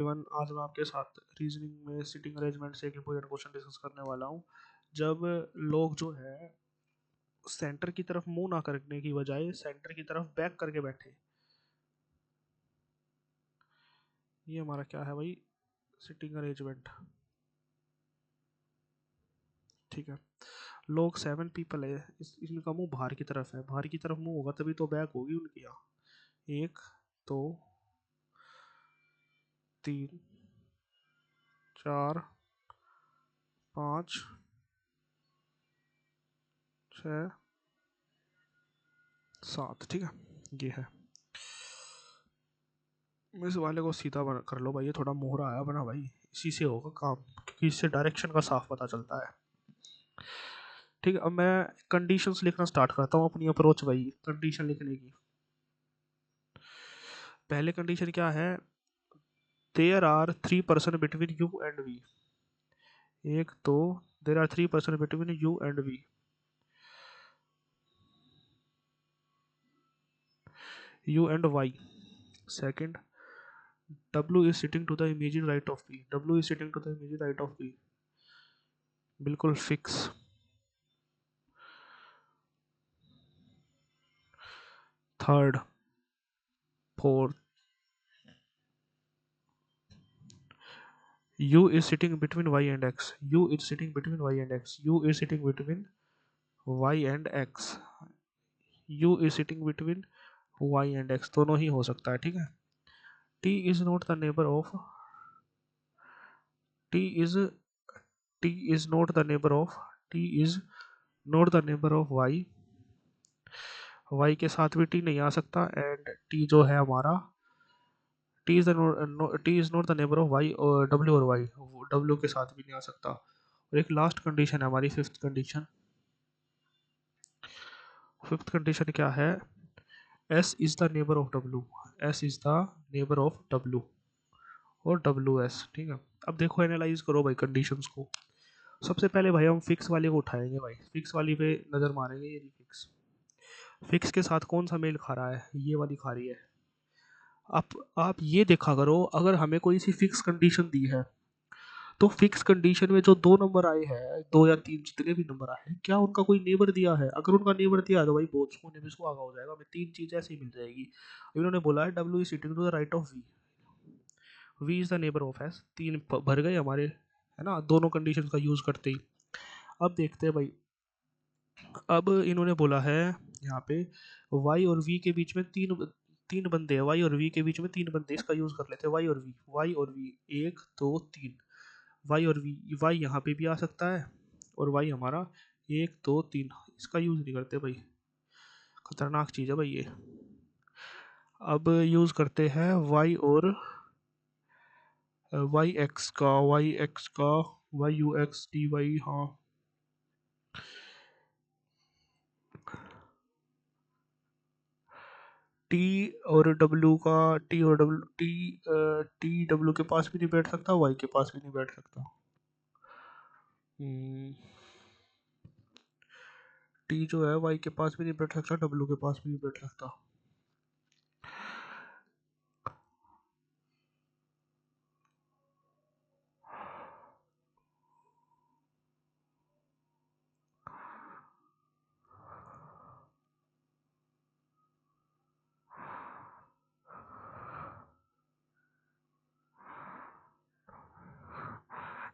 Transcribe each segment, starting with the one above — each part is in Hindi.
एवं आज मैं आपके साथ रीजनिंग में सिटिंग अरेंजमेंट से एक इंपॉर्टेंट क्वेश्चन डिस्कस करने वाला हूँ। जब लोग जो है सेंटर की तरफ मुंह ना करने की बजाय सेंटर की तरफ बैक करके बैठे, ये हमारा क्या है भाई, सिटिंग अरेंजमेंट। ठीक है, लोग 7 पीपल है, इनका मुंह बाहर की तरफ है, बाहर की तरफ मुंह होगा तभी तो बैक होगी उनकी। यहाँ 1 2 3 4 5 6 7। ठीक है, ये है। इस वाले को सीधा कर लो भाई, ये थोड़ा मोहरा आया बना भाई, इसी से होगा काम, क्योंकि इससे डायरेक्शन का साफ पता चलता है। ठीक है, अब मैं कंडीशंस लिखना स्टार्ट करता हूँ अपनी अप्रोच भाई कंडीशन लिखने की। पहले कंडीशन क्या है, there are 3 person between U and V. एक तो there are 3 person between U and V, U and Y. Second, W is sitting to the immediate right of P. W is sitting to the immediate right of P. बिल्कुल fix. Third, fourth, U is sitting between Y and X. U is sitting between Y and X. U is sitting between Y and X. U is sitting between Y and X. दोनों ही हो सकता है। ठीक है, T is not the neighbor of T is T is not the neighbor of T is not the neighbor of Y. Y के साथ भी T नहीं आ सकता, एंड T जो है हमारा T is not the neighbor of Y और W और Y, W के साथ भी नहीं आ सकता। और एक लास्ट कंडीशन है हमारी, फिफ्थ कंडीशन। फिफ्थ कंडीशन क्या है, S is the neighbor of W, S is the neighbor of W और WS। ठीक है, अब देखो एनालाइज करो भाई कंडीशंस को। सबसे पहले भाई हम फिक्स वाले को उठाएंगे भाई, फिक्स वाली पे नज़र मारेंगे। ये फिक्स, फिक्स के साथ कौन सा मेल खा रहा है, ये वाली खा रही है। आप ये देखा करो, अगर हमें कोई सी फिक्स कंडीशन दी है तो फिक्स कंडीशन में जो 2 नंबर आए हैं, 2 या 3 जितने भी नंबर आए हैं, क्या उनका कोई नेबर दिया है? अगर उनका नेबर दिया है तो भाई बहुत सोने पे सुहागा हो जाएगा, हमें 3 चीज़ ऐसे ही मिल जाएगी। इन्होंने बोला है W is sitting to the right of V, V is the neighbour of S। 3 भर गए हमारे, है ना, दोनों कंडीशन का यूज़ करते ही। अब देखते हैं भाई, अब इन्होंने बोला है यहाँ पे Y और V के बीच में तीन तीन बंदे हैं, Y और V के बीच में 3 बंदे, इसका यूज़ कर लेते हैं। Y और V, 1 2 3। वाई और वी, वाई यहाँ पे भी आ सकता है और वाई हमारा 1 2 3, इसका यूज़ नहीं करते भाई, खतरनाक चीज़ है भाई ये। अब यूज़ करते हैं वाई और वाई एक्स का, Y U X D Y. हाँ, टी और डब्ल्यू का, टी डब्ल्यू के पास भी नहीं बैठ सकता, वाई के पास भी नहीं बैठ सकता। टी जो है वाई के पास भी नहीं बैठ सकता, डब्ल्यू के पास भी नहीं बैठ सकता।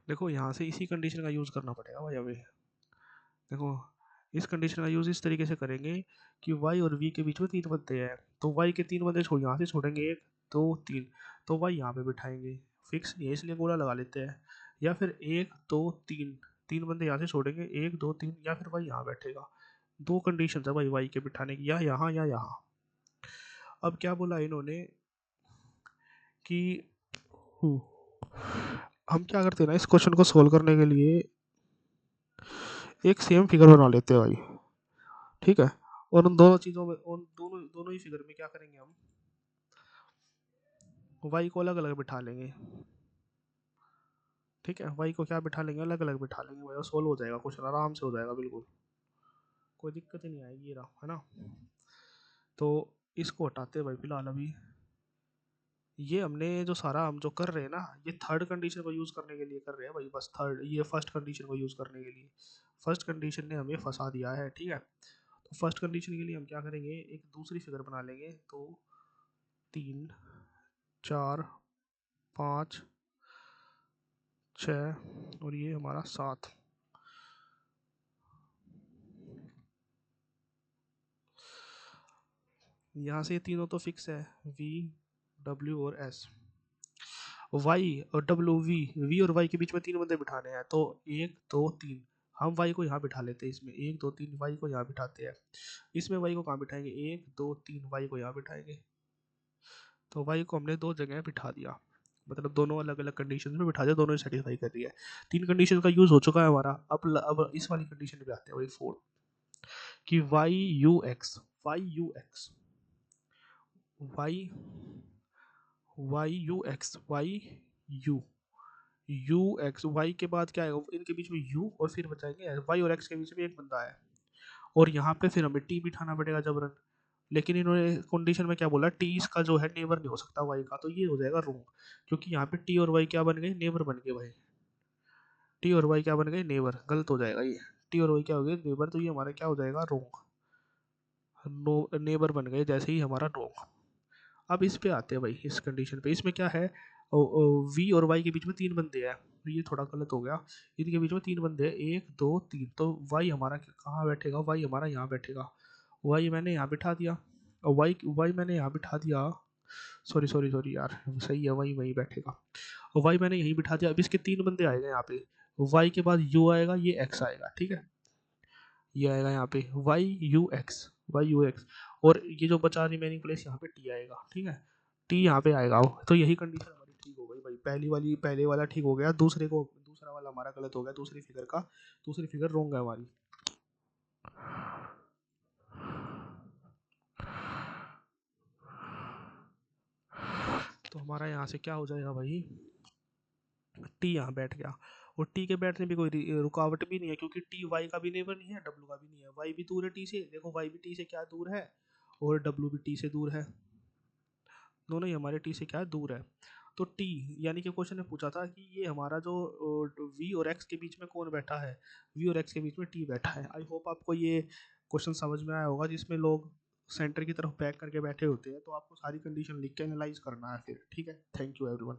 देखो यहाँ से इसी कंडीशन का यूज़ करना पड़ेगा भाई अभी। देखो, इस कंडीशन का यूज़ इस तरीके से करेंगे कि y और v के बीच में 3 बंदे हैं, तो y के 3 बंदे छोड़, यहाँ से छोड़ेंगे 1 2 3, तो y यहाँ पे बिठाएंगे। फिक्स नहीं है इसलिए गोला लगा लेते हैं। या फिर 1 2 3, 3 बंदे यहाँ से छोड़ेंगे, 1 2 3, या फिर y यहाँ बैठेगा। दो कंडीशन है भाई y के बिठाने की, या यहाँ या यहाँ। अब क्या बोला इन्होंने कि हम क्या करते हैं ना, इस क्वेश्चन को सोल्व करने के लिए एक सेम फिगर बना लेते हैं भाई। ठीक है, और उन दोनों चीज़ों में, उन दोनों दोनों ही फिगर में क्या करेंगे, हम वाई को अलग अलग बिठा लेंगे। ठीक है, वाई को क्या बिठा लेंगे, अलग अलग बिठा लेंगे भाई, और सोल्व हो जाएगा क्वेश्चन, आराम से हो जाएगा, बिल्कुल कोई दिक्कत ही नहीं आएगी। ये रहा, है ना। तो इसको हटाते हैं भाई फिलहाल अभी, ये हमने जो सारा हम जो कर रहे हैं ना, ये थर्ड कंडीशन को यूज़ करने के लिए कर रहे हैं भाई, बस थर्ड, ये फर्स्ट कंडीशन को यूज़ करने के लिए। फर्स्ट कंडीशन ने हमें फंसा दिया है, ठीक है। तो फर्स्ट कंडीशन के लिए हम क्या करेंगे, एक दूसरी फिगर बना लेंगे। तो 3, 4, 5, 6 और ये हमारा 7। यहाँ से ये तीनों तो फिक्स है, वी, डब्ल्यू और एस। वाई और डब्ल्यू, वी और वाई के बीच में तीन बंदे बिठाने हैं, तो 1 2 3 हम वाई को यहाँ बिठा लेते हैं, इसमें 1 2 3 वाई को यहाँ बिठाते हैं। इसमें वाई को कहाँ बिठाएंगे, 1 2 3 वाई को यहाँ बिठाएंगे। तो वाई को हमने दो जगह बिठा दिया, मतलब दोनों अलग अलग कंडीशन में बिठा दिया, दोनों सेटिस्फाई कर रही है। तीन कंडीशन का यूज हो चुका है हमारा। अब इस वाली कंडीशन पे आते हैं भाई, 4, कि Y U X, Y Y U X, Y U U X, Y के बाद क्या है, इनके बीच में यू और फिर बचाएंगे वाई और एक्स के बीच में एक बंदा है, और यहाँ पे फिर हमें टी बिठाना पड़ेगा जबरन। लेकिन इन्होंने कंडीशन में क्या बोला, टी इसका जो है नेबर नहीं हो सकता वाई का, तो ये हो जाएगा रोंग, क्योंकि यहाँ पे टी और वाई क्या बन गए, नेबर बन गए भाई। टी और वाई क्या बन गए, नेबर, गलत हो जाएगा ये। टी और वाई क्या हो गए, नेबर, तो ये हमारा क्या हो जाएगा, रोंग। नो, नेबर बन गए जैसे ही हमारा रोंग। अब इस पे आते हैं भाई, इस कंडीशन पे, इसमें क्या है, वी और वाई के बीच में तीन बंदे हैं, तो ये थोड़ा गलत हो गया। इनके बीच में तीन बंदे हैं, 1 2 3, तो वाई हमारा कहाँ बैठेगा, वाई हमारा यहाँ बैठेगा। वाई मैंने यहाँ बिठा दिया, और वाई वाई मैंने यहाँ बिठा दिया, सॉरी सॉरी सॉरी यार, सही है, वाई वहीं बैठेगा। और वाई मैंने यहीं बिठा दिया। अब इसके तीन बंदे आएंगे यहाँ पे, वाई के बाद यू आएगा, ये एक्स आएगा, ठीक है। ये आएगा यहाँ पे Y U X, Y U x, और ये जो बचा रिमेनिंग प्लेस, यहाँ पे टी आएगा, ठीक है। टी यहाँ पे आएगा, तो यही कंडीशन हमारी ठीक हो गई भाई। पहले वाला ठीक हो गया, दूसरा वाला हमारा गलत हो गया, दूसरी फिगर रोंग है हमारी। तो हमारा यहाँ से क्या हो जाएगा भाई, टी यहाँ बैठ गया, और टी के बैठने में कोई रुकावट भी नहीं है, क्योंकि टी वाई का भी नेबर नहीं है, डब्ल्यू का भी नहीं है। वाई भी दूर है टी से, देखो वाई भी टी से क्या दूर है, और डब्ल्यू भी टी से दूर है, दोनों ही हमारे टी से क्या है, दूर है। तो टी, यानी कि क्वेश्चन ने पूछा था कि ये हमारा जो वी और एक्स के बीच में कौन बैठा है, वी और एक्स के बीच में टी बैठा है। आई होप आपको ये क्वेश्चन समझ में आया होगा, जिसमें लोग सेंटर की तरफ बैक करके बैठे होते हैं, तो आपको सारी कंडीशन लिख के एनालाइज करना है फिर, ठीक है। Thank you everyone.